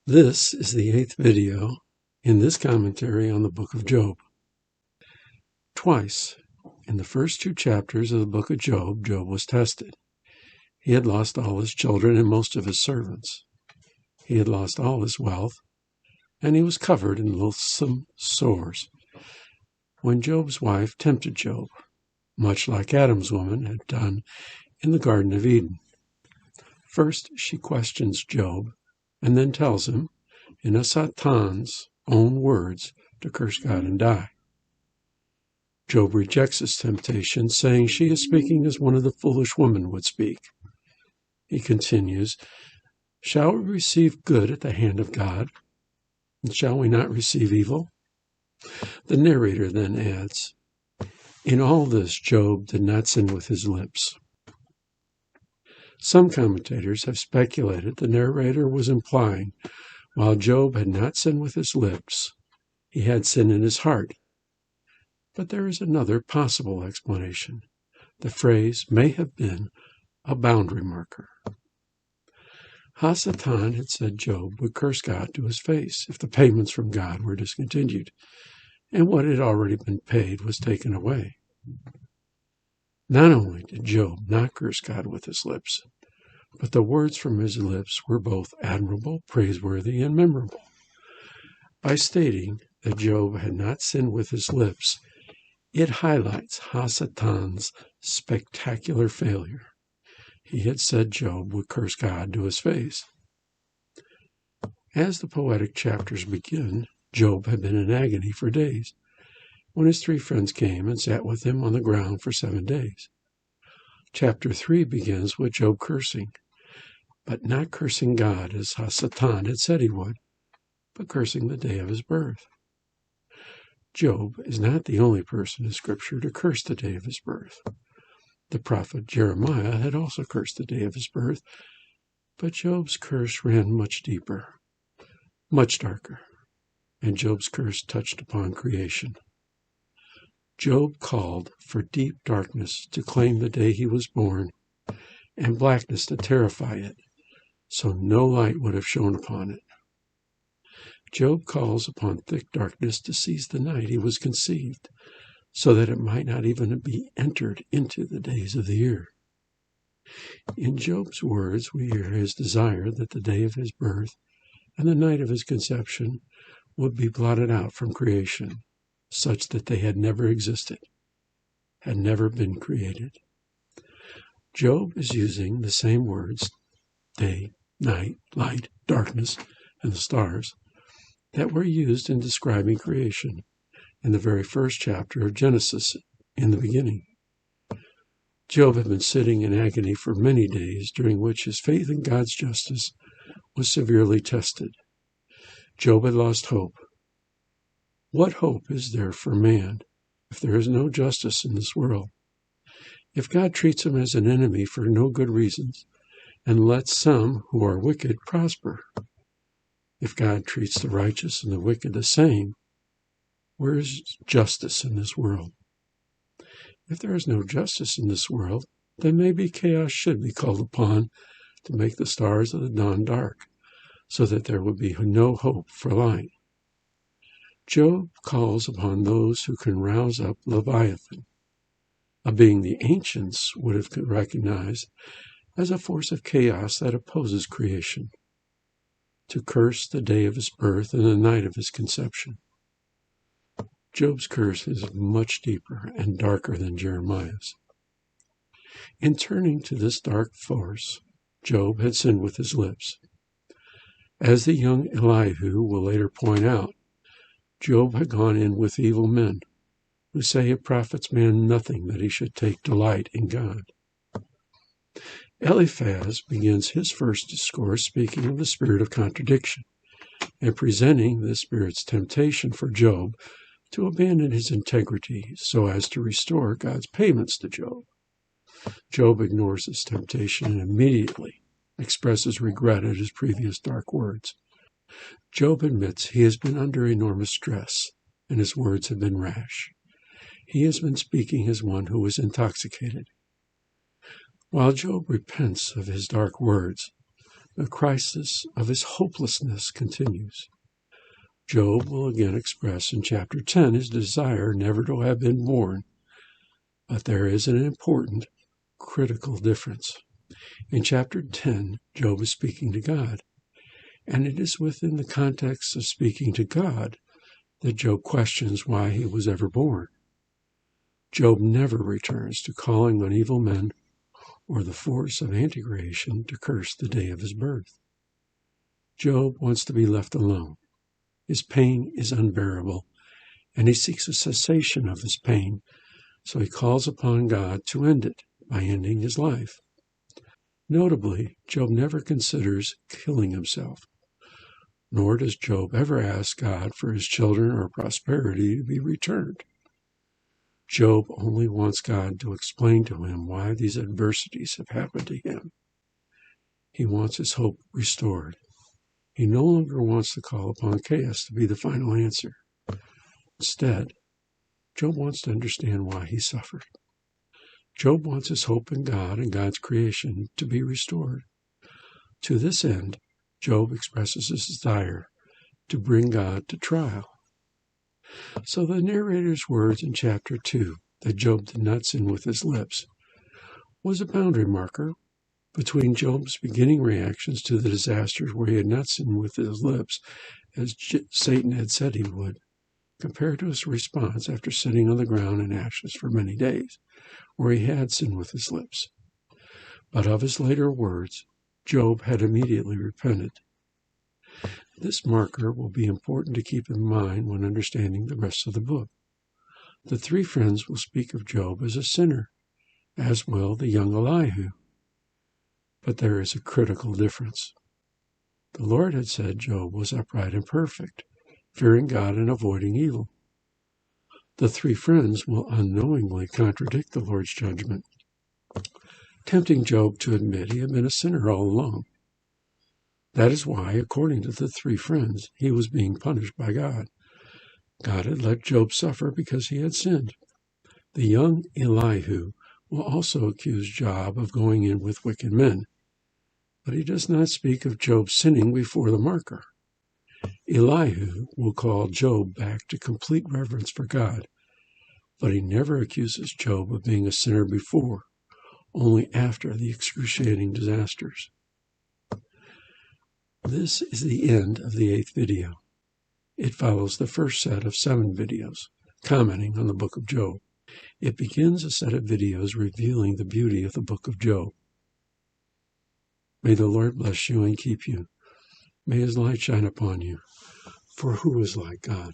This is the 8th video in this commentary on the book of Job. Twice, in the first 2 chapters of the book of Job, Job was tested. He had lost all his children and most of his servants. He had lost all his wealth, and he was covered in loathsome sores. When Job's wife tempted Job, much like Adam's woman had done in the Garden of Eden. First, she questions Job, and then tells him, in Satan's own words, to curse God and die. Job rejects this temptation, saying she is speaking as one of the foolish women would speak. He continues, "Shall we receive good at the hand of God? And shall we not receive evil?" The narrator then adds, "In all this Job did not sin with his lips." Some commentators have speculated the narrator was implying, while Job had not sinned with his lips, he had sin in his heart. But there is another possible explanation. The phrase may have been a boundary marker. Satan had said Job would curse God to his face if the payments from God were discontinued, and what had already been paid was taken away. Not only did Job not curse God with his lips, but the words from his lips were both admirable, praiseworthy, and memorable. By stating that Job had not sinned with his lips, it highlights Satan's spectacular failure. He had said Job would curse God to his face. As the poetic chapters begin, Job had been in agony for days, when his 3 friends came and sat with him on the ground for 7 days. Chapter 3 begins with Job cursing, but not cursing God as Satan had said he would, but cursing the day of his birth. Job is not the only person in Scripture to curse the day of his birth. The prophet Jeremiah had also cursed the day of his birth, but Job's curse ran much deeper, much darker, and Job's curse touched upon creation. Job called for deep darkness to claim the day he was born, and blackness to terrify it, so no light would have shone upon it. Job calls upon thick darkness to seize the night he was conceived, so that it might not even be entered into the days of the year. In Job's words, we hear his desire that the day of his birth and the night of his conception would be blotted out from creation, such that they had never existed, had never been created. Job is using the same words, day, night, light, darkness, and the stars, that were used in describing creation in the very first chapter of Genesis in the beginning. Job had been sitting in agony for many days, during which his faith in God's justice was severely tested. Job had lost hope. What hope is there for man if there is no justice in this world? If God treats him as an enemy for no good reasons and lets some who are wicked prosper? If God treats the righteous and the wicked the same, where is justice in this world? If there is no justice in this world, then maybe chaos should be called upon to make the stars of the dawn dark, so that there would be no hope for light. Job calls upon those who can rouse up Leviathan, a being the ancients would have recognized as a force of chaos that opposes creation, to curse the day of his birth and the night of his conception. Job's curse is much deeper and darker than Jeremiah's. In turning to this dark force, Job had sinned with his lips. As the young Elihu will later point out, Job had gone in with evil men, who say it profits man nothing that he should take delight in God. Eliphaz begins his first discourse speaking of the spirit of contradiction, and presenting the spirit's temptation for Job to abandon his integrity so as to restore God's payments to Job. Job ignores this temptation and immediately expresses regret at his previous dark words. Job admits he has been under enormous stress, and his words have been rash. He has been speaking as one who is intoxicated. While Job repents of his dark words, The crisis of his hopelessness continues. Job will again express in chapter 10 his desire never to have been born. But there is an important, critical difference. In chapter 10, Job is speaking to God, and it is within the context of speaking to God that Job questions why he was ever born. Job never returns to calling on evil men or the force of anti-creation to curse the day of his birth. Job wants to be left alone. His pain is unbearable, and he seeks a cessation of his pain, so he calls upon God to end it by ending his life. Notably, Job never considers killing himself, nor does Job ever ask God for his children or prosperity to be returned. Job only wants God to explain to him why these adversities have happened to him. He wants his hope restored. He no longer wants to call upon chaos to be the final answer. Instead, Job wants to understand why he suffered. Job wants his hope in God and God's creation to be restored. To this end, Job expresses his desire to bring God to trial. So the narrator's words in chapter 2, that Job did not sin with his lips, was a boundary marker between Job's beginning reactions to the disasters where he had not sinned with his lips, as Satan had said he would, compared to his response after sitting on the ground in ashes for many days, where he had sinned with his lips. But of his later words, Job had immediately repented. This marker will be important to keep in mind when understanding the rest of the book. The three friends will speak of Job as a sinner, as will the young Elihu. But there is a critical difference. The Lord had said Job was upright and perfect, fearing God and avoiding evil. The three friends will unknowingly contradict the Lord's judgment, tempting Job to admit he had been a sinner all along. That is why, according to the three friends, he was being punished by God. God had let Job suffer because he had sinned. The young Elihu will also accuse Job of going in with wicked men, but he does not speak of Job sinning before the marker. Elihu will call Job back to complete reverence for God, but he never accuses Job of being a sinner before, only after the excruciating disasters. This is the end of the 8th video. It follows the first set of 7 videos, commenting on the book of Job. It begins a set of videos revealing the beauty of the book of Job. May the Lord bless you and keep you. May his light shine upon you. For who is like God?